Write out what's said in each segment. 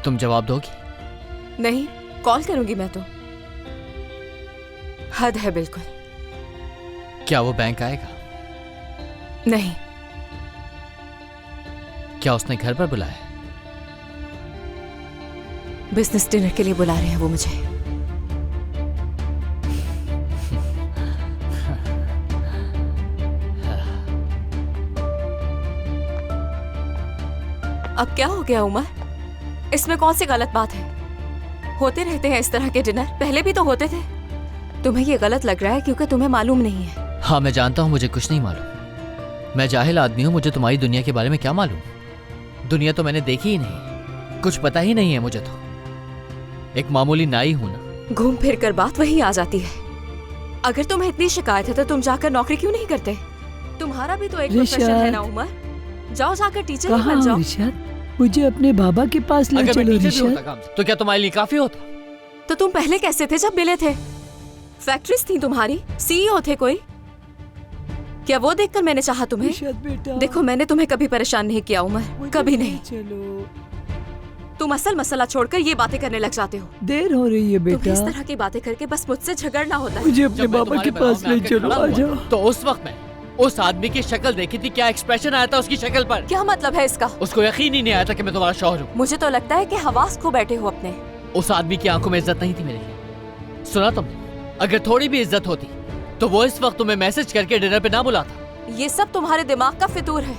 तुम जवाब दोगी? नहीं, कॉल करूंगी मैं तो। हद है बिल्कुल। क्या वो बैंक आएगा? नहीं। क्या उसने घर पर बुलाया? बिजनेस डिनर के लिए बुला रहे हैं वो मुझे। अब क्या हो गया उमर? इसमें कौन सी गलत बात है? होते रहते हैं इस तरह के डिनर, पहले भी तो होते थे। तुम्हें ये गलत लग रहा है क्योंकि तुम्हें मालूम नहीं है। हाँ, मैं जानता हूँ मुझे कुछ नहीं मालूम। मैं जाहिल आदमी हूँ, मुझे तुम्हारी दुनिया के बारे में क्या मालूम? दुनिया तो मैंने देखी ही नहीं, कुछ पता ही नहीं है मुझे तो। एक मामूली नाई हूँ ना। घूम फिर कर बात वही आ जाती है। अगर तुम्हें इतनी शिकायत है तो तुम जाकर नौकरी क्यों नहीं करते? तुम्हारा भी तो एक प्रोफेशन है ना उमर। जाओ जाकर टीचर ही बन जाओ। मुझे अपने बाबा के पास ले चलो रिशाद। तो क्या तुम्हारे लिए काफी होता? तो तुम पहले कैसे थे जब मिले थे? फैक्ट्रीज थी तुम्हारी, सीईओ थे कोई? क्या वो देखकर मैंने चाहा तुम्हें? देखो, मैंने तुम्हें कभी परेशान नहीं किया उमर, कभी नहीं। चलो। तुम असल मसला छोड़कर ये बातें करने लग जाते हो। देर हो रही है बेटा। तुम्हें इस तरह की बातें करके बस मुझसे झगड़ना होता है। मुझे अपने बाबा के पास ले चलो, आ जाओ। तो उस वक्त मैं उस आदमी की शक्ल देखी थी, क्या एक्सप्रेशन आया था उसकी शक्ल पर? क्या मतलब है इसका? उसको यकीन ही नहीं आया था कि मैं तुम्हारा शौहर हूँ। मुझे तो लगता है कि हवास खो बैठे हो अपने। उस आदमी की आंखों में इज्जत नहीं थी मेरे लिए। सुना तुमने? अगर थोड़ी भी इज्जत होती तो वो इस वक्त तुम्हें मैसेज करके डिनर पे ना बुलाता। ये सब तुम्हारे दिमाग का फितूर है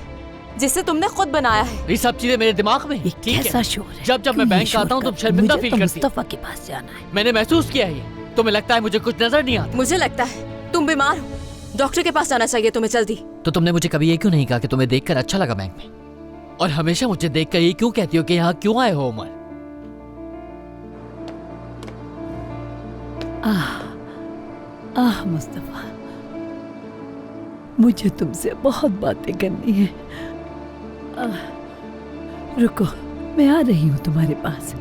जिसे तुमने खुद बनाया है। ये सब चीजें मेरे दिमाग में। ठीक है। जब जब मैं बैंक आता हूँ तुम शर्मिंदा फील करती हो। मुस्तफा के पास जाना है। मैंने महसूस किया है ये। तुम्हें लगता है मुझे कुछ नजर नहीं आता? मुझे लगता है तुम बीमार हो, डॉक्टर के पास जाना चाहिए तुम्हें जल्दी। तो तुमने मुझे कभी ये क्यों नहीं कहा कि तुम्हें देखकर अच्छा लगा बैंक में? और हमेशा मुझे देखकर ये क्यों कहती हो कि यहाँ क्यों आए हो उमर? मुस्तफा, मुझे तुमसे बहुत बातें करनी है। रुको, मैं आ रही हूँ तुम्हारे पास।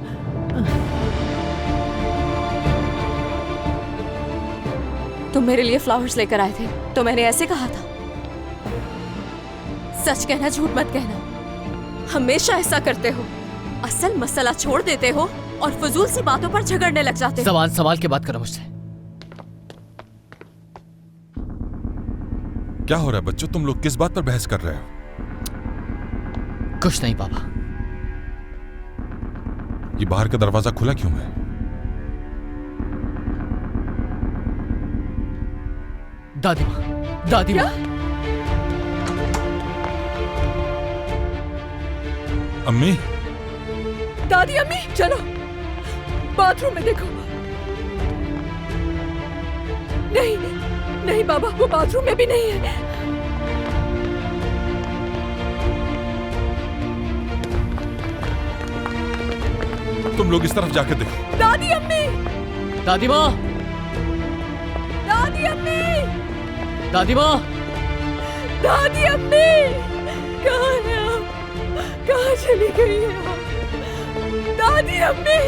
तुम मेरे लिए फ्लावर्स लेकर आए थे तो मैंने ऐसे कहा था। सच कहना, झूठ मत कहना। हमेशा ऐसा करते हो, असल मसला छोड़ देते हो और फजूल सी बातों पर झगड़ने लग जाते हो। ज़बान संभाल के बात करो मुझसे। क्या हो रहा है बच्चों? तुम लोग किस बात पर बहस कर रहे हो? कुछ नहीं पापा। ये बाहर का दरवाजा खुला क्यों है? दादी माँ, दादी माँ। अम्मी, दादी, अम्मी, चलो बाथरूम में देखो। नहीं नहीं बाबा, वो बाथरूम में भी नहीं है। तुम लोग इस तरफ जाकर देखो। दादी, अम्मी, दादी माँ, दादी, अम्मी, दादी माँ, दादी, अम्मी, कहाँ है आप? कहाँ चली गई है आप? दादी, अम्मी।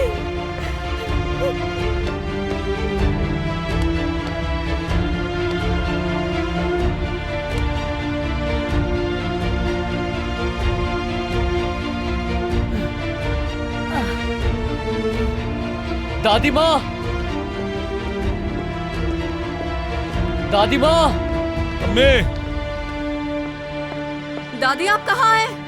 दादी माँ, दादी माँ, अम्मी, दादी आप कहाँ हैं?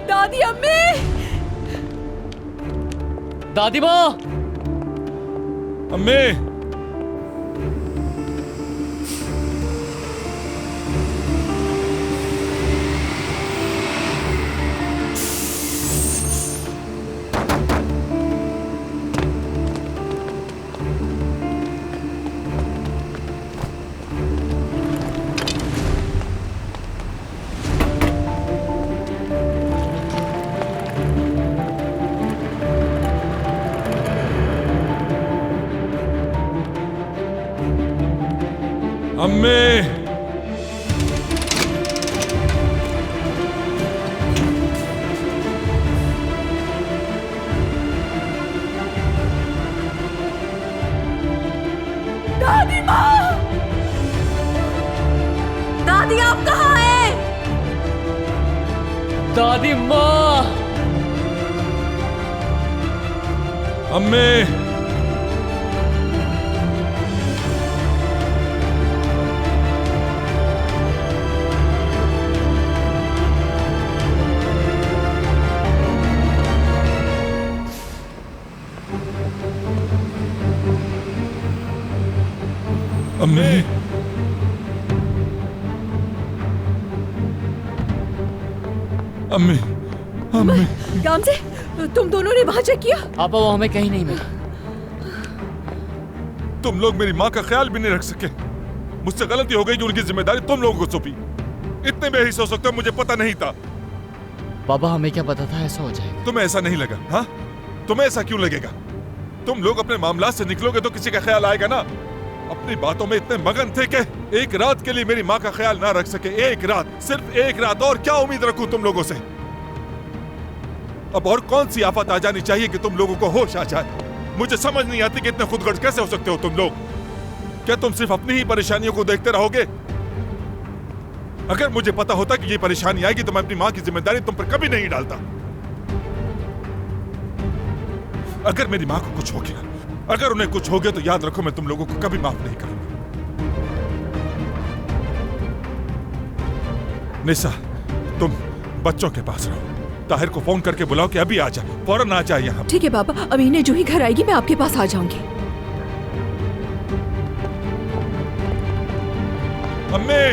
दादी, अम्मी, दादी माँ, अम्मी, अम्मी, दादी माँ, दादी आप कहाँ हैं? दादी माँ, अम्मी, अम्मी, अम्मी, अम्मी, काम से तुम दोनों ने वहां चेक किया? पापा वो हमें कहीं नहीं मिला। तुम लोग मेरी माँ का ख्याल भी नहीं रख सके। मुझसे गलती हो गई जो उनकी जिम्मेदारी तुम लोगों को सौंपी। इतने बेहिस हो सकते हो, मुझे पता नहीं था। पापा हमें क्या पता था ऐसा हो जाएगा। तुम्हें ऐसा नहीं लगा? हाँ, तुम्हें ऐसा क्यों लगेगा? तुम लोग अपने मामला से निकलोगे तो किसी का ख्याल आएगा ना। अपनी बातों में इतने मगन थे कि एक रात के लिए मेरी माँ का ख्याल ना रख सके। एक रात, सिर्फ एक रात। और क्या उम्मीद रखूं तुम लोगों से? अब और कौन सी आफत आ जानी चाहिए कि तुम लोगों को होश आ जाए? मुझे समझ नहीं आती कि इतने खुदगर्ज कैसे हो सकते हो तुम लोग। क्या तुम सिर्फ अपनी ही परेशानियों को देखते रहोगे? अगर मुझे पता होता कि ये परेशानी आएगी तो मैं अपनी माँ की जिम्मेदारी तुम पर कभी नहीं डालता। अगर मेरी माँ को कुछ हो गया, अगर उन्हें कुछ हो गया तो याद रखो मैं तुम लोगों को कभी माफ नहीं करूंगा। निशा, तुम बच्चों के पास रहो। ताहिर को फोन करके बुलाओ कि अभी आ जाए, फौरन आ जाए यहाँ। ठीक है पापा, अमीने जो ही घर आएगी मैं आपके पास आ जाऊंगी। अम्मी,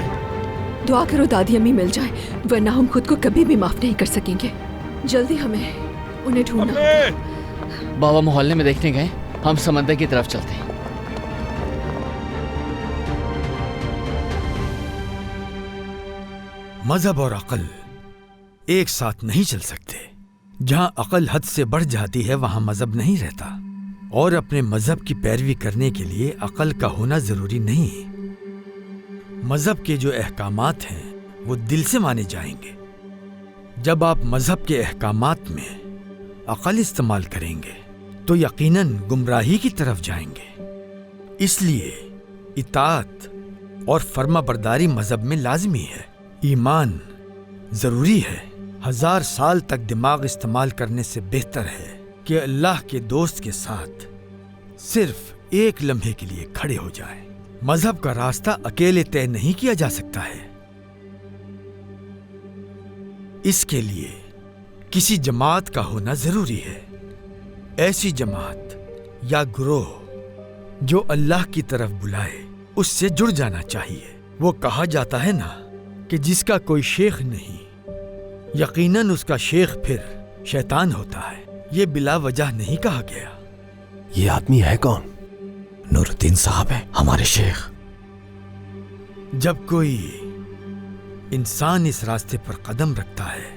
दुआ करो दादी अम्मी मिल जाए, वरना हम खुद को कभी भी माफ नहीं कर सकेंगे। जल्दी हमें उन्हें ढूंढना होगा। अम्मी, बाबा मोहल्ले में देखने गए, हम समंदर की तरफ चलते हैं। मजहब और अकल एक साथ नहीं चल सकते। जहां अकल हद से बढ़ जाती है वहां मजहब नहीं रहता। और अपने मजहब की पैरवी करने के लिए अकल का होना जरूरी नहीं। मजहब के जो अहकामात हैं वो दिल से माने जाएंगे। जब आप मजहब के अहकामात में अकल इस्तेमाल करेंगे तो यकीनन गुमराही की तरफ जाएंगे। इसलिए इताअत और फर्माबरदारी मजहब में लाजमी है। ईमान जरूरी है। 1000 साल तक दिमाग इस्तेमाल करने से बेहतर है कि अल्लाह के दोस्त के साथ सिर्फ एक लम्हे के लिए खड़े हो जाए। मजहब का रास्ता अकेले तय नहीं किया जा सकता है। इसके लिए किसी जमात का होना जरूरी है। ऐसी जमात या ग्रोह जो अल्लाह की तरफ बुलाए, उससे जुड़ जाना चाहिए। वो कहा जाता है ना कि जिसका कोई शेख नहीं, यकीनन उसका शेख फिर शैतान होता है। ये बिला वजह नहीं कहा गया। ये आदमी है कौन? नूरुद्दीन साहब है हमारे शेख। जब कोई इंसान इस रास्ते पर कदम रखता है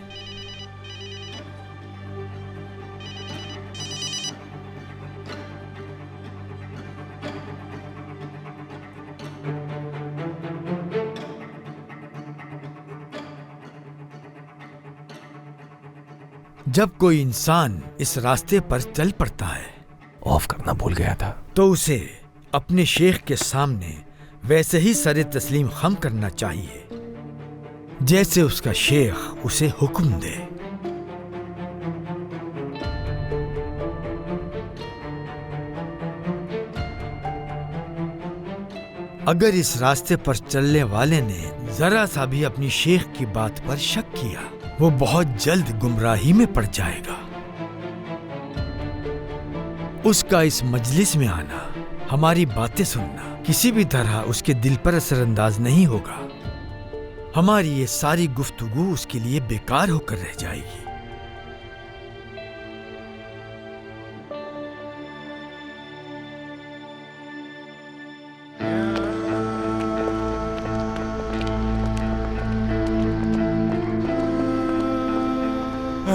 जब कोई इंसान इस रास्ते पर चल पड़ता है, ऑफ करना भूल गया था, तो उसे अपने शेख के सामने वैसे ही सरे तस्लीम खम करना चाहिए जैसे उसका शेख उसे हुक्म दे। अगर इस रास्ते पर चलने वाले ने जरा सा भी अपनी शेख की बात पर शक किया, वो बहुत जल्द गुमराही में पड़ जाएगा। उसका इस मजलिस में आना, हमारी बातें सुनना किसी भी तरह उसके दिल पर असरअंदाज नहीं होगा। हमारी ये सारी गुफ्तगू उसके लिए बेकार होकर रह जाएगी।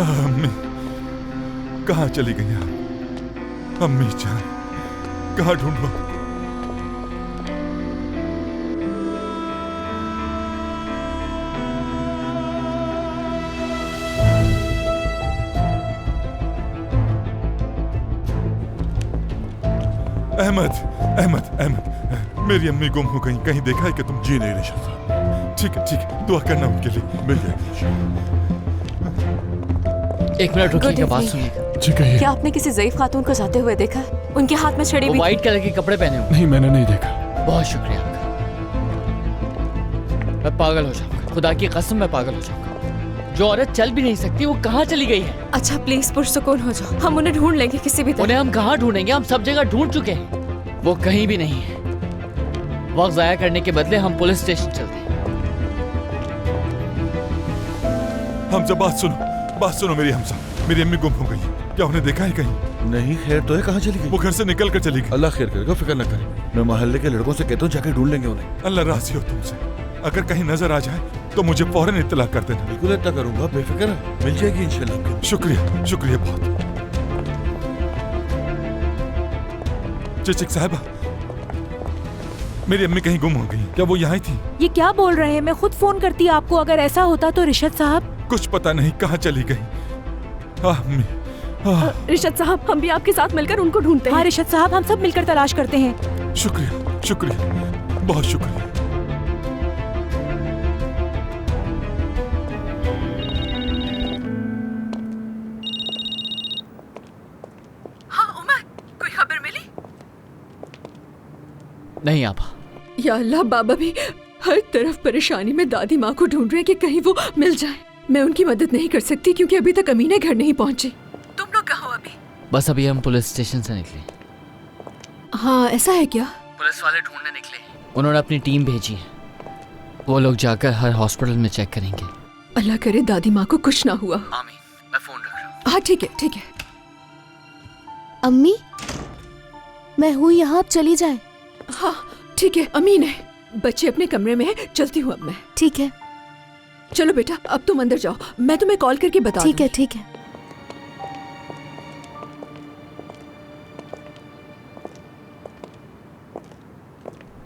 अम्मी, कहाँ चली गई आप? अम्मी जान, कहाँ ढूंढूं? अहमद अहमद अहमद, मेरी अम्मी गुम हो गई, कहीं देखा है कि तुम? जी नहीं रिशद साहब। ठीक है, दुआ करना उनके लिए, मिल जाएगी। एक मिनट रुकिएगा, Good बात evening. सुनिएगा। जी कहिए। क्या आपने किसी ज़ईफ खातून को जाते हुए देखा? उनके हाथ में छड़ी वो भी थी। व्हाइट कलर के कपड़े पहने हुए। नहीं, मैंने नहीं देखा। बहुत शुक्रिया आपका। मैं पागल हो जाऊंगा, खुदा की कसम मैं पागल हो जाऊंगा। जो औरत चल भी नहीं सकती वो कहाँ चली गई है? अच्छा प्लीज पुरसुकून हो जाओ, हम उन्हें ढूंढ लेंगे किसी भी तरह। उन्हें हम कहाँ ढूंढेंगे? हम सब जगह ढूंढ चुके हैं, वो कहीं भी नहीं है। वक्त जाया करने के बदले हम पुलिस स्टेशन चलते हैं। हमजा बात सुनो मेरी हमजा, मेरी अम्मी गुम हो गई, क्या उन्हें देखा है कहीं? नहीं, खैर तो है, कहाँ चली गई? वो घर से निकल कर चली गई। अल्लाह खैर करेगा, फिक्र न करें। मैं मोहल्ले के लड़कों से कहता हूँ जाके ढूंढ लेंगे उन्हें। अल्लाह राजी हो तुमसे, अगर कहीं नजर आ जाए तो मुझे फौरन इत्तला कर देना। बिल्कुल इतना करूंगा, बेफिक्र है, मिल जाएगी इंशाल्लाह आपको। शुक्रिया, शुक्रिया बहुत। चिचिक साहिबा, मेरी अम्मी कहीं गुम हो गई, क्या वो यहाँ थी? ये क्या बोल रहे हैं? मैं खुद फोन करती आपको अगर ऐसा होता तो। रिशद साहब, कुछ पता नहीं कहाँ चली गई। अम्मी, रिशद साहब, हम भी आपके साथ मिलकर उनको ढूंढते हैं। हाँ रिशद साहब, हम सब मिलकर तलाश करते हैं। शुक्रिया, शुक्रिया, बहुत शुक्रिया। हाँ उमर, कोई खबर मिली? नहीं आपा। या अल्लाह, बाबा भी हर तरफ परेशानी में दादी माँ को ढूंढ रहे हैं कि कहीं वो मिल जाए। मैं उनकी मदद नहीं कर सकती क्योंकि अभी तक अमीना घर नहीं पहुंची। तुम लोग कहाँ हो अभी? बस अभी हम पुलिस स्टेशन से निकले। हाँ ऐसा है क्या? पुलिस वाले ढूंढने निकले, उन्होंने अपनी टीम भेजी है। वो लोग जाकर हर हॉस्पिटल में चेक करेंगे। अल्लाह करे दादी माँ को कुछ ना हुआ। आमीन। मैं फोन रख रहा हूँ। हाँ ठीक है, ठीक है। अम्मी, मैं हूँ यहाँ, आप चली जाएं। हाँ ठीक है, अमीन है, बच्चे अपने कमरे में है, चलती हूँ अब मैं। ठीक है। चलो बेटा, अब तुम अंदर जाओ, मैं तुम्हें कॉल करके बता ठीक है, दूंगी। ठीक है।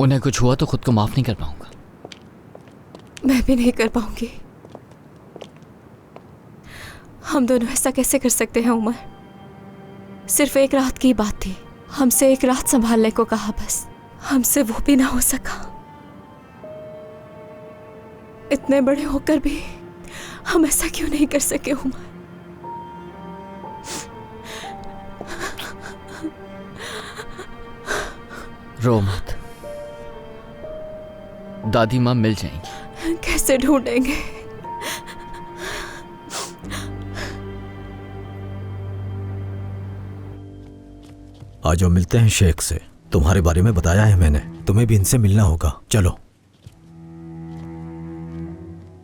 उन्हें कुछ हुआ तो खुद को माफ नहीं कर पाऊंगा। मैं भी नहीं कर पाऊंगी। हम दोनों ऐसा कैसे कर सकते हैं उमर? सिर्फ एक रात की बात थी, हमसे एक रात संभालने को कहा, बस हमसे वो भी ना हो सका। इतने बड़े होकर भी हम ऐसा क्यों नहीं कर सके उमर? रो मत, दादी माँ मिल जाएंगी। कैसे ढूंढेंगे? आज जो मिलते हैं शेख से, तुम्हारे बारे में बताया है मैंने, तुम्हें भी इनसे मिलना होगा। चलो।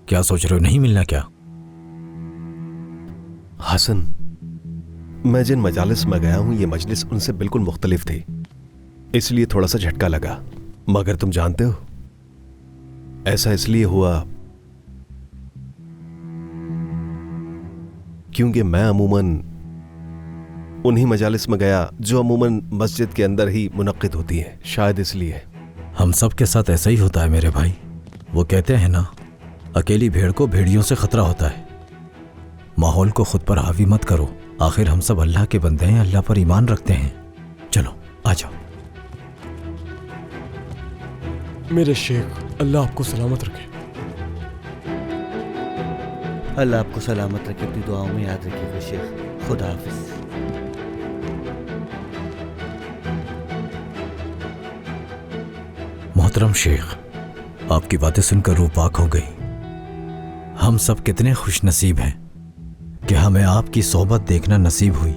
क्या सोच रहे हो, नहीं मिलना क्या? हसन, मैं जिन मजालिस में गया हूं ये मजलिस उनसे बिल्कुल मुख्तलिफ थी, इसलिए थोड़ा सा झटका लगा। मगर तुम जानते हो ऐसा इसलिए हुआ क्योंकि मैं अमूमन उन्हीं मजालिस में गया जो अमूमन मस्जिद के अंदर ही मुनक्किद होती हैं, शायद इसलिए। हम सब के साथ ऐसा ही होता है मेरे भाई। वो कहते हैं ना, अकेली भेड़ को भेड़ियों से खतरा होता है। माहौल को खुद पर हावी मत करो, आखिर हम सब अल्लाह के बंदे हैं, अल्लाह पर ईमान रखते हैं। चलो आ जाओ। मेरे शेख, अल्लाह आपको सलामत रखे। अल्लाह आपको सलामत रखे, अपनी दुआओं में याद रखिएगा शेख। खुदा हाफिज। मोहतरम शेख, आपकी बातें सुनकर रूह पाक हो गई। हम सब कितने खुश नसीब हैं कि हमें आपकी सोबत देखना नसीब हुई।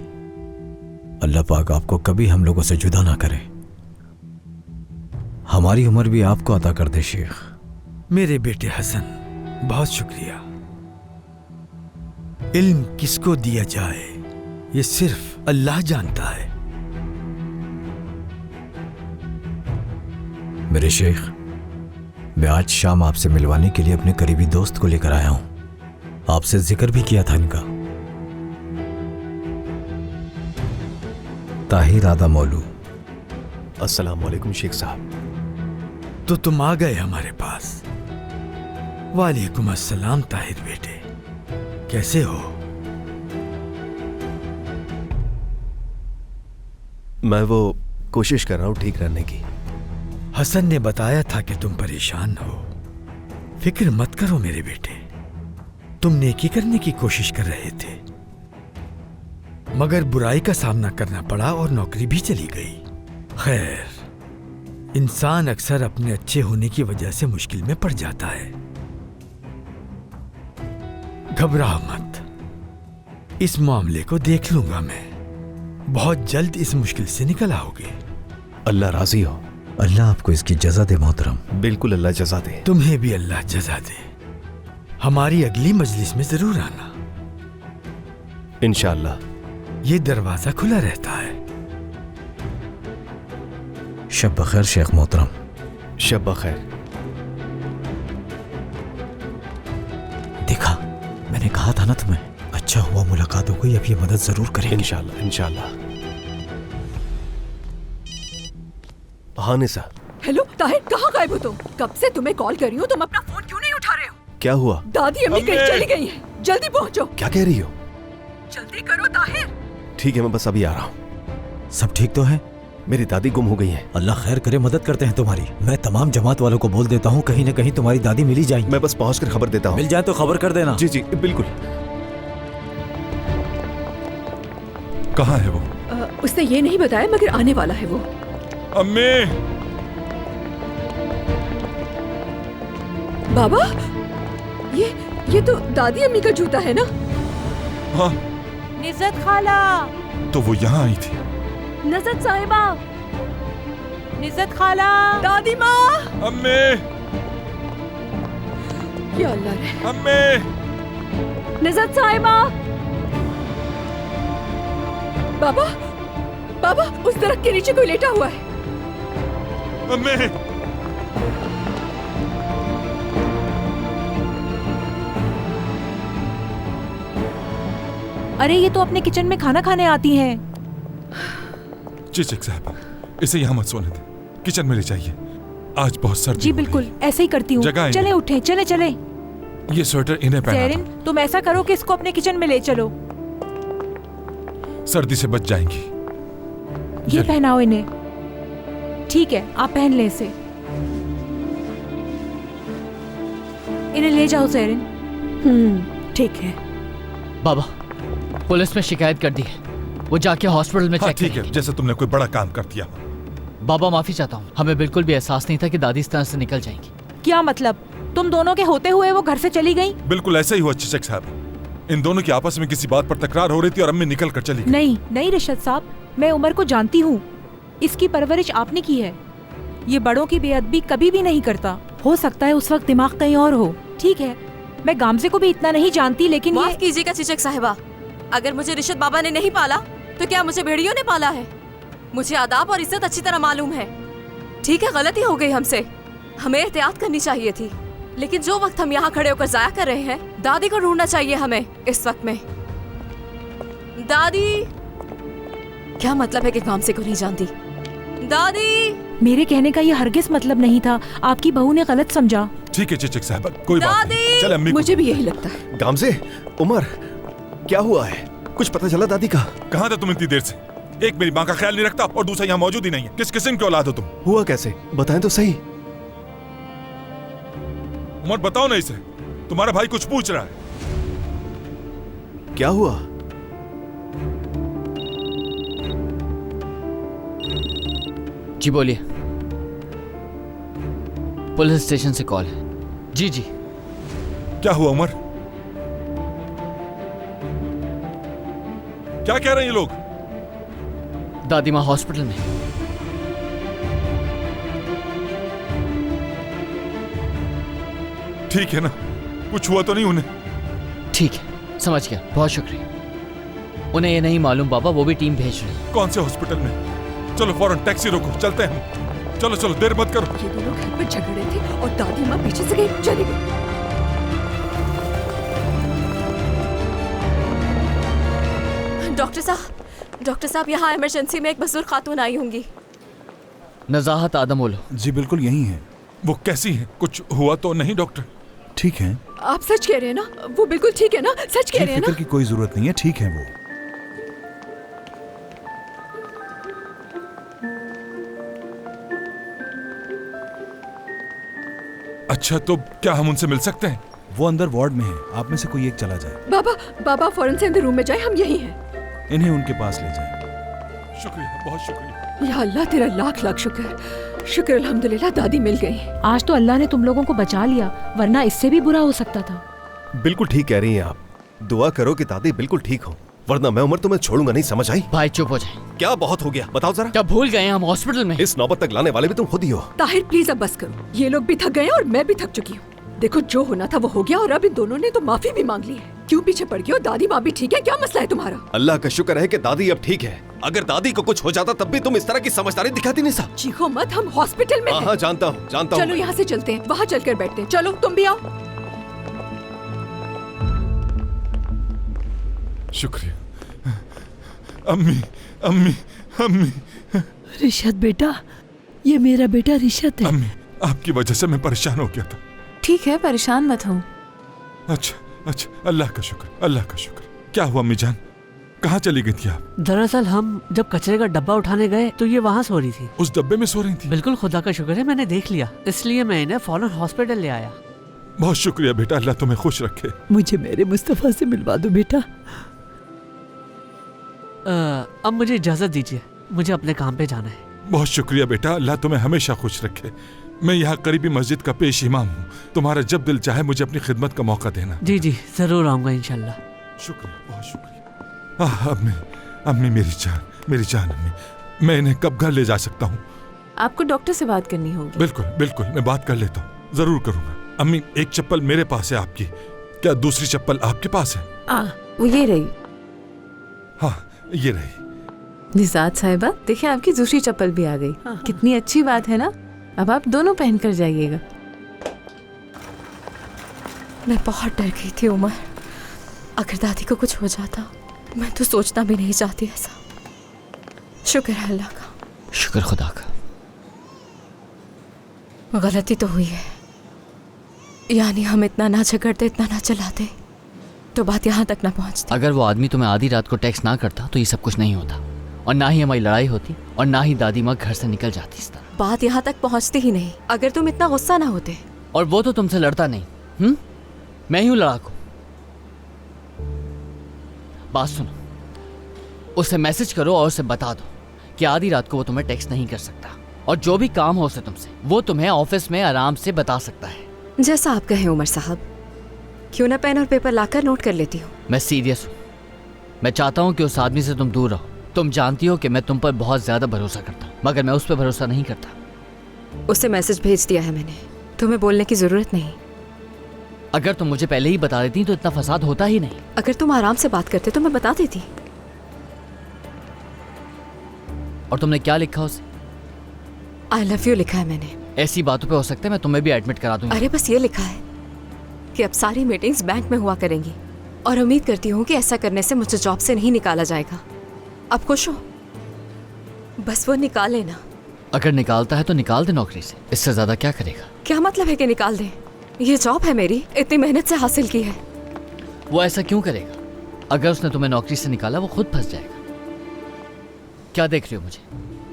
अल्लाह पाक आपको कभी हम लोगों से जुदा ना करे, हमारी उम्र भी आपको अता कर दे शेख। मेरे बेटे हसन, बहुत शुक्रिया। इल्म किसको दिया जाए ये सिर्फ अल्लाह जानता है। मेरे शेख, मैं आज शाम आपसे मिलवाने के लिए अपने करीबी दोस्त को लेकर आया हूं। आपसे जिक्र भी किया था इनका, ताहिर आदा मौलू। अस्सलाम वालेकुम शेख साहब। तो तुम आ गए हमारे पास। वालेकुम अस्सलाम ताहिर बेटे, कैसे हो? मैं वो कोशिश कर रहा हूँ ठीक रहने की। हसन ने बताया था कि तुम परेशान हो। फिक्र मत करो मेरे बेटे, तुम नेकी करने की कोशिश कर रहे थे, मगर बुराई का सामना करना पड़ा और नौकरी भी चली गई। खैर, इंसान अक्सर अपने अच्छे होने की वजह से मुश्किल में पड़ जाता है। घबराओ मत, इस मामले को देख लूंगा मैं। बहुत जल्द इस मुश्किल से निकल आओगे। अल्लाह राजी हो। अल्लाह आपको इसकी जजा दे मोहतरम। बिल्कुल, अल्लाह जजा दे। तुम्हें भी अल्लाह जजा दे। हमारी अगली मजलिस में जरूर आना। इंशाअल्लाह। ये दरवाजा खुला रहता है। शब बखैर शेख मोहतरम। शब बखैर। देखा, मैंने कहा था ना तुम्हें, अच्छा हुआ मुलाकात हो गई। अब ये मदद जरूर करेंगे। इंशाअल्लाह इंशाअल्लाह। हाँ निसा। हेलो ताहिर, कहाँ गायब हो तुम? कब से तुम्हें कॉल कर रही हूँ, तुम अपना फोन क्यों नहीं उठा रहे हो? क्या हुआ? दादी अम्मी कहीं चली गई हैं, जल्दी पहुँचो। क्या कह रही हो? जल्दी करो ताहिर। ठीक है, मैं बस अभी आ रहा हूँ। सब ठीक तो है? मेरी दादी गुम हो गई है। अल्लाह खैर करे, मदद करते हैं तुम्हारी। मैं तमाम जमात वालों को बोल देता हूँ, कहीं न कहीं तुम्हारी दादी मिली जाएगी। मैं बस पहुँचकर खबर देता हूँ। मिल जाए तो खबर कर देना। जी जी बिल्कुल। कहाँ है वो? उसने ये नहीं बताया, मगर आने वाला है वो। अम्मी। बाबा, ये तो दादी अम्मी का जूता है ना? हाँ। निज़त खाला। तो वो यहाँ आई थी। निज़त साहिबा। निज़त खाला। दादी माँ। अम्मी। या अल्लाह रे। अम्मी। निज़त साहिबा। बाबा, बाबा, उस दरख्त के नीचे कोई लेटा हुआ है। अम्मी। अरे ये तो अपने किचन में खाना खाने आती हैं। चिचिक साहब, इसे यहाँ मत सोने दे, किचन में ले जाइए। आज बहुत सर्दी। जी बिल्कुल, ऐसे ही करती हूँ। चले उठे, चले चले। ये स्वेटर इन्हें पहना सेरिन, तुम ऐसा करो कि इसको अपने किचन में ले चलो। सर्दी से बच जाएंगी। ये पहनाओ इन्हें। ठीक है, आप पहन ले इसे। इन्हें ले जाओ सेरिन। ठीक है। बाबा, पुलिस में शिकायत कर दी है, वो जाके हॉस्पिटल में चेक ठीक है, जैसे तुमने कोई बड़ा काम कर दिया। बाबा माफी चाहता हूँ, हमें बिल्कुल भी एहसास नहीं था कि दादी इस तरह से निकल जाएंगी। क्या मतलब? तुम दोनों के होते हुए वो घर से चली गई? बिल्कुल ऐसा ही हुआ चिचक साहब। इन दोनों की आपस में किसी बात पर तकरार हो रही थी और अम्मी निकल कर चली गई। नहीं नहीं रिशद साहब, मैं उमर को जानती हूँ। इसकी परवरिश आपने की है। ये बड़ों की बेअदबी कभी भी नहीं करता। हो सकता है उस वक्त दिमाग कहीं और हो। ठीक है, मैं गामजे को भी इतना नहीं जानती, लेकिन माफ कीजिएगा चिचक साहिबा, अगर मुझे रिशद बाबा ने नहीं पाला तो क्या मुझे भेड़ियों ने पाला है? मुझे आदाब और इज्जत अच्छी तरह मालूम है। ठीक है, गलती हो गई हमसे, हमें एहतियात करनी चाहिए थी, लेकिन जो वक्त हम यहाँ खड़े होकर जाया कर रहे हैं, दादी को ढूंढना चाहिए हमें इस वक्त में। दादी, क्या मतलब है कि गामजे को नहीं जानती? दादी, मेरे कहने का ये हरगिज मतलब नहीं था, आपकी बहू ने गलत समझा। ठीक है चिचक साहब, कोई बात नहीं। चल अम्मी, मुझे भी यही लगता है। गामजे, उमर, क्या हुआ है? कुछ पता चला दादी का? कहाँ था तुम इतनी देर से? एक मेरी माँ का ख्याल नहीं रखता और दूसरा यहाँ मौजूद ही नहीं है। किस किस्म की औलाद हो तुम? हुआ कैसे, बताएं तो सही। उमर बताओ ना इसे, तुम्हारा भाई कुछ पूछ रहा है। क्या हुआ? जी बोलिए। पुलिस स्टेशन से कॉल है। जी जी। क्या हुआ उमर? क्या कह रहे हैं ये लोग? दादी माँ हॉस्पिटल में। ठीक है ना, कुछ हुआ तो नहीं उन्हें? ठीक है, समझ गया, बहुत शुक्रिया। उन्हें ये नहीं मालूम बाबा, वो भी टीम भेज रही है। कौन से हॉस्पिटल में? चलो फौरन टैक्सी रोको, चलते हैं। चलो चलो, देर मत करो। ये दोनों घर पर झगड़े थे और दादी माँ पीछे से गई, चली गई। डॉक्टर साहब, यहाँ इमरजेंसी में एक बुजुर्ग खातून आई होंगी। नजाहत आदम बोलो। जी बिल्कुल यही है। वो कैसी है? कुछ हुआ तो नहीं डॉक्टर? ठीक है। आप सच कह रहे हैं ना? वो बिल्कुल ठीक है ना? सच कह रहे हैं ना? फिक्र की कोई जरूरत नहीं है, ठीक है वो। अच्छा, तो क्या हम उनसे मिल सकते हैं? वो अंदर वार्ड में है, आप में से कोई एक चला जाए। बाबा बाबा फौरन से अंदर रूम में जाए, हम यही हैं। इन्हें उनके पास ले जाए। शुक्रिया, बहुत शुक्रिया। या अल्लाह तेरा लाख लाख शुक्र। शुक्र अल्हम्दुलिल्लाह दादी मिल गई। आज तो अल्लाह ने तुम लोगों को बचा लिया, वरना इससे भी बुरा हो सकता था। बिल्कुल ठीक कह रही हैं आप। दुआ करो कि दादी बिल्कुल ठीक हो, वरना मैं उमर तुम्हें छोड़ूंगा नहीं, समझ आई? भाई चुप हो जाए। क्या बहुत हो गया, बताओ जरा। क्या भूल गए हम हॉस्पिटल में? इस नौबत तक लाने वाले भी तुम खुद ही हो। ताहिर प्लीज अब बस करो, ये लोग भी थक गए और मैं भी थक चुकी हूँ। देखो जो होना था वो हो गया और अब इन दोनों ने तो माफी भी मांग ली है। क्यों पीछे पड़ गए हो? दादी माँ भी ठीक है? क्या मसला है तुम्हारा? अल्लाह का शुक्र है कि दादी अब ठीक है। अगर दादी को कुछ हो जाता तब भी तुम इस तरह की समझदारी दिखाती नहीं साहब। चीखो मत, हम हॉस्पिटल में हैं। हाँ जानता हूँ, जानता हूँ। चलो यहाँ से चलते हैं, वहाँ चलकर बैठते हैं। चलो तुम भी आओ। शुक्रिया। अम्मी अम्मी अम्मी। रिशत बेटा, ये मेरा बेटा रिशत है। अम्मी, आपकी वजह से मैं परेशान हो गया था। ठीक है, परेशान मत हो। अच्छा अच्छा, अल्लाह का शुक्र, अल्लाह का शुक्र। क्या हुआ अम्मी जान, कहाँ चली गई थी आप? दरअसल हम जब कचरे का डब्बा उठाने गए तो ये वहाँ सो रही थी। उस डब्बे में सो रही थी? बिल्कुल, खुदा का शुक्र है मैंने देख लिया, इसलिए मैं इन्हें फौरन हॉस्पिटल ले आया। बहुत शुक्रिया बेटा, अल्लाह तुम्हें खुश रखे। मुझे मेरे मुस्तफा से मिलवा दो बेटा। अब मुझे इजाजत दीजिए, मुझे अपने काम पे जाना है। बहुत शुक्रिया बेटा, अल्लाह तुम्हें हमेशा खुश रखे। मैं यहाँ करीबी मस्जिद का पेश इमाम हूँ, तुम्हारा जब दिल चाहे मुझे अपनी खिदमत का मौका देना। जी जी जरूर आऊंगा इंशाल्लाह। शुक्रिया, बहुत शुक्रिया। अम्मी अम्मी, मेरी जान अम्मी, मैं इन्हें कब घर ले जा सकता हूँ? आपको डॉक्टर से बात करनी होगी। बिल्कुल बिल्कुल, मैं बात कर लेता हूँ, जरूर करूँगा। अम्मी, एक चप्पल मेरे पास है आपकी, क्या दूसरी चप्पल आपके पास है? वो ये रही। हाँ ये रही। निजात साहिबा, देखिए आपकी दूसरी चप्पल भी आ गई। कितनी अच्छी बात है ना। अब आप दोनों पहन कर जाइएगा। मैं बहुत डर गई थी उमर, अगर दादी को कुछ हो जाता। मैं तो सोचना भी नहीं चाहती ऐसा। शुक्र है अल्लाह का, शुक्र खुदा का। गलती तो हुई है, यानी हम इतना ना झगड़ते, इतना ना चलाते तो बात यहाँ तक ना पहुँचती। अगर वो आदमी तुम्हें आधी रात को टेक्स्ट ना करता तो ये सब कुछ नहीं होता, और ना ही हमारी लड़ाई होती, और ना ही दादी माँ घर से निकल जाती इस तरह। बात यहाँ तक पहुँचती ही नहीं अगर तुम इतना गुस्सा ना होते। और वो तो तुमसे लड़ता नहीं, मैं ही हूँ लड़ाकू। बात सुनो, उसे मैसेज करो और उसे बता दो कि आधी रात को वो तुम्हें टेक्स्ट नहीं कर सकता, और जो भी काम हो उसे तुमसे, वो तुम्हें ऑफिस में आराम से बता सकता है। जैसा आप कहें उमर साहब। क्यों ना पेन और पेपर लाकर नोट कर लेती हूँ। मैं सीरियस हूँ, मैं चाहता हूँ कि उस आदमी से तुम दूर रहो। तुम जानती हो कि मैं तुम पर बहुत ज्यादा भरोसा करता हूँ, मगर मैं उस पर भरोसा नहीं करता। उसे मैसेज भेज दिया है मैंने, तुम्हें बोलने की जरूरत नहीं। अगर तुम मुझे पहले ही बता देती तो इतना फसाद होता ही नहीं। अगर तुम आराम से बात करते तो मैं बता देती। और तुमने क्या लिखा उसे? आई लव यू लिखा है मैंने। ऐसी बातों पे हो सकता है मैं तुम्हें भी एडमिट करा दूंगी। अरे बस ये लिखा है कि अब सारी मीटिंग्स बैंक में हुआ करेंगी, और उम्मीद करती हूँ कि ऐसा करने से मुझे जॉब से नहीं निकाला जाएगा। अब खुश हो? बस वो निकाल लेना। अगर निकालता है तो निकाल दे नौकरी से, इससे ज्यादा क्या करेगा? क्या मतलब है कि निकाल दे? ये जॉब है मेरी, इतनी मेहनत से हासिल की है। वो ऐसा क्यों करेगा? अगर उसने तुम्हें नौकरी से निकाला वो खुद फंस जाएगा। क्या देख रही हो मुझे?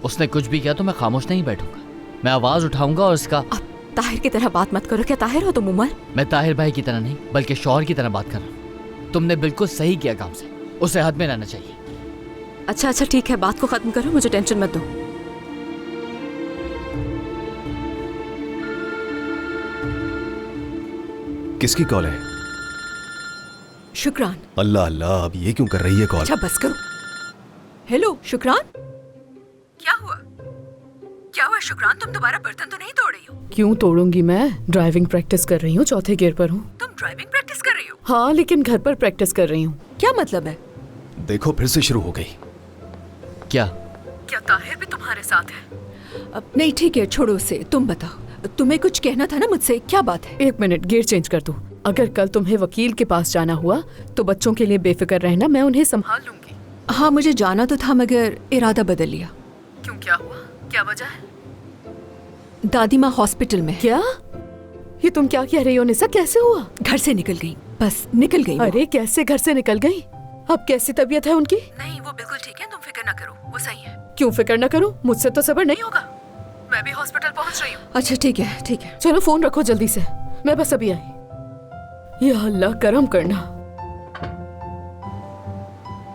उसने कुछ भी किया तो मैं खामोश नहीं बैठूंगा, मैं आवाज उठाऊंगा और उसका। अब ताहिर की तरह बात मत करो। क्या ताहिर हो तुम उमर? मैं ताहिर भाई की तरह नहीं बल्कि शौहर की तरह बात कर रहा हूँ। तुमने बिल्कुल सही किया काम से, उसे हद में रहना चाहिए। अच्छा अच्छा ठीक है, बात को खत्म करो, मुझे टेंशन मत दो। किसकी कॉल है? शुक्रान। अल्लाह अल्लाह, अब ये क्यों कर रही है कॉल? अच्छा बस करो। हेलो शुक्रान, क्या हुआ? क्या हुआ शुक्रान, तुम दोबारा बर्तन तो नहीं तोड़ रही हो? क्यों तोड़ूंगी, मैं ड्राइविंग प्रैक्टिस कर रही हूँ, चौथे गियर पर हूँ। तुम ड्राइविंग प्रैक्टिस कर रही हो? हाँ, लेकिन घर पर प्रैक्टिस कर रही हूँ। क्या मतलब है? देखो फिर से शुरू हो गई। क्या ताहिर भी तुम्हारे साथ है? अब नहीं ठीक है, छोड़ो उसे। तुम बताओ, तुम्हें कुछ कहना था ना मुझसे, क्या बात है? 1 मिनट, गियर चेंज कर दूं। अगर कल तुम्हें वकील के पास जाना हुआ तो बच्चों के लिए बेफिक्र रहना, मैं उन्हें संभाल लूंगी। हाँ मुझे जाना तो था मगर इरादा बदल लिया। क्यों, क्या हुआ, क्या वजह है? दादी माँ हॉस्पिटल में। क्या? ये तुम क्या कह रही हो निसा, कैसे हुआ? घर से निकल गई, बस निकल गई। अरे कैसे घर से निकल गई? अब कैसी तबीयत है उनकी? नहीं वो बिल्कुल ठीक है, तुम फिक्र न करो, वो सही है। क्यों फिक्र न करूं? मुझसे तो सब्र नहीं होगा। मैं भी हॉस्पिटल पहुंच रही हूँ। अच्छा ठीक है ठीक है, चलो फोन रखो जल्दी से, मैं बस अभी आई। या अल्लाह करम करना।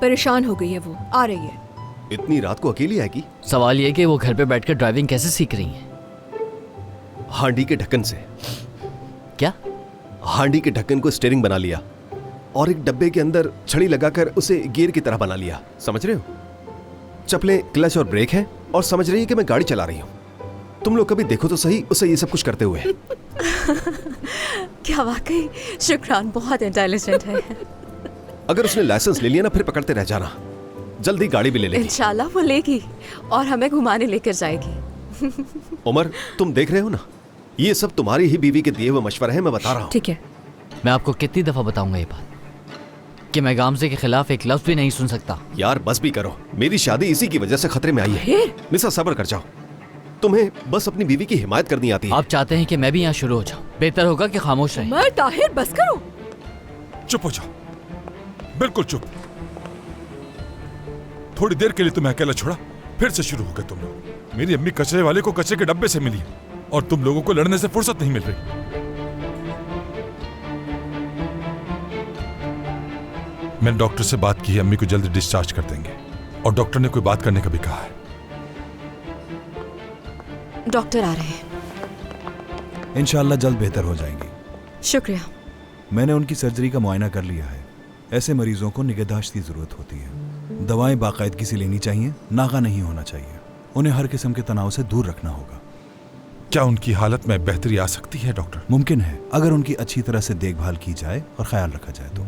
परेशान हो गई है वो, आ रही है। इतनी रात को अकेली आएगी? सवाल ये कि वो घर पे बैठकर ड्राइविंग कैसे सीख रही हैं? हांडी के ढक्कन से। क्या? हांडी के ढक्कन को स्टीयरिंग बना लिया और एक डब्बे के अंदर छड़ी लगाकर उसे गियर की तरह बना लिया, समझ रहे हो? चप्पलें, क्लच और ब्रेक हैं और समझ रही है कि मैं गाड़ी चला रही हूँ। तुम लोग कभी देखो तो सही उसे ये सब कुछ करते हुए। क्या वाकई शुक्रान बहुत इंटेलिजेंट है। अगर उसने लाइसेंस ले लिया ना, फिर पकड़ते रह जाना, जल्दी गाड़ी भी ले लेगी। इंशाल्लाह वो लेगी और हमें घुमाने लेकर जाएगी। उमर, तुम देख रहे हो ना, ये सब तुम्हारी ही बीवी के दिए हुए मशवरे हैं, मैं बता रहा हूँ। ठीक है। मैं आपको कितनी दफा बताऊंगा ये बात कि मैं गामजे के खिलाफ एक लफ्ज भी नहीं सुन सकता। यार बस भी करो, मेरी शादी इसी की वजह से खतरे में आई है। निसा सब्र कर जाओ, तुम्हें बस अपनी बीवी की हिमायत करनी आती है। आप चाहते हैं कि मैं भी यहाँ शुरू हो जाऊँ? बेहतर होगा कि खामोश रहें। मैं ताहिर बस करो। चुप हो जाओ, बिल्कुल चुप। थोड़ी देर के लिए तुम्हें अकेला छोड़ा, फिर से शुरू हो गए तुम लोग। मेरी अम्मी कचरे वाले को कचरे के डब्बे से मिली और तुम लोगों को लड़ने से फुर्सत नहीं मिल रही। मैंने डॉक्टर से बात की है, अम्मी को जल्दी डिस्चार्ज कर देंगे और डॉक्टर ने कोई बात करने का भी कहा है। डॉक्टर आ रहे हैं। इंशाल्लाह जल्द बेहतर हो जाएंगी। शुक्रिया। मैंने उनकी सर्जरी का मुआयना कर लिया है। ऐसे मरीजों को निगहदाश्त की जरूरत होती है। दवाएं बाकायदगी से लेनी चाहिए, नागा नहीं होना चाहिए। उन्हें हर किस्म के तनाव से दूर रखना होगा। क्या उनकी हालत में बेहतरी आ सकती है डॉक्टर? मुमकिन है, अगर उनकी अच्छी तरह से देखभाल की जाए और ख्याल रखा जाए तो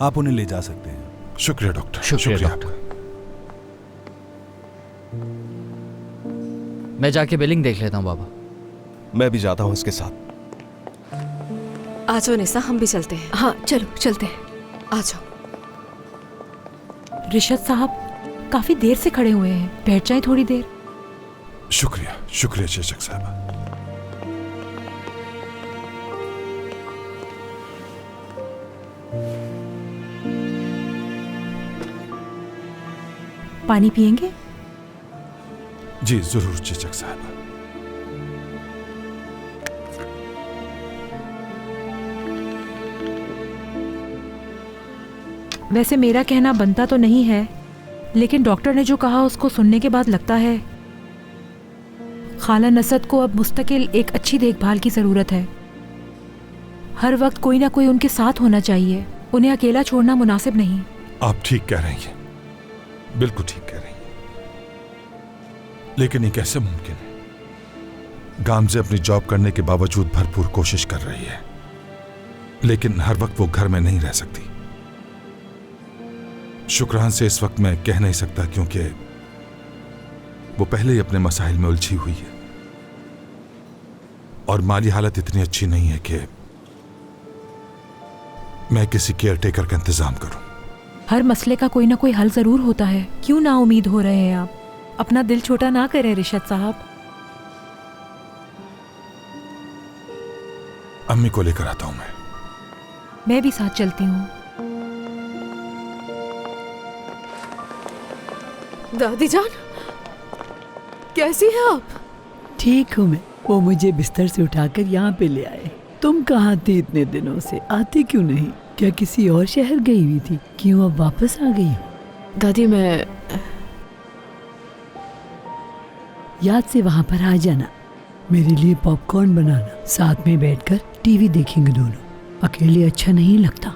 आप उन्हें ले जा सकते हैं। शुक्रिया डॉक्टर। शुक्रिया डॉक्टर। मैं जाके बिलिंग देख लेता हूँ बाबा। मैं भी जाता हूँ इसके साथ। आ जाओ निसा, हम भी चलते हैं। हाँ चलो चलते हैं। आ जाओ। रिशद साहब काफी देर से खड़े हुए हैं, बैठ जाएं थोड़ी देर। शुक्रिया, शुक्रिया चेचक साहबा। पानी पिएंगे? जी जरूर चेचक साहबा। वैसे मेरा कहना बनता तो नहीं है, लेकिन डॉक्टर ने जो कहा उसको सुनने के बाद लगता है खाला नसद को अब मुस्तकिल एक अच्छी देखभाल की ज़रूरत है। हर वक्त कोई ना कोई उनके साथ होना चाहिए, उन्हें अकेला छोड़ना मुनासिब नहीं। आप ठीक कह रही हैं, बिल्कुल ठीक कह रही हैं। लेकिन ये कैसे मुमकिन है? गामजे अपनी जॉब करने के बावजूद भरपूर कोशिश कर रही है, लेकिन हर वक्त वो घर में नहीं रह सकती। शुक्रान से इस वक्त मैं कह नहीं सकता, क्योंकि वो पहले ही अपने मसाइल में उलझी हुई है और माली हालत इतनी अच्छी नहीं है कि मैं किसी केयर टेकर का इंतजाम करूं। हर मसले का कोई ना कोई हल जरूर होता है। क्यों ना उम्मीद हो रहे हैं आप? अपना दिल छोटा ना करें रिशद साहब। अम्मी को लेकर आता हूं मैं भी साथ चलती हूँ। दादी जान, कैसी हैं आप? ठीक हूँ मैं। वो मुझे बिस्तर से उठाकर यहाँ पे ले आए। तुम कहाँ थी इतने दिनों से? आती क्यों नहीं? क्या किसी और शहर गई हुई थी? क्यों अब वापस आ गई हो? दादी मैं याद से वहाँ पर आ जाना, मेरे लिए पॉपकॉर्न बनाना, साथ में बैठकर टीवी देखेंगे दोनों। अकेले अच्छा नहीं लगता।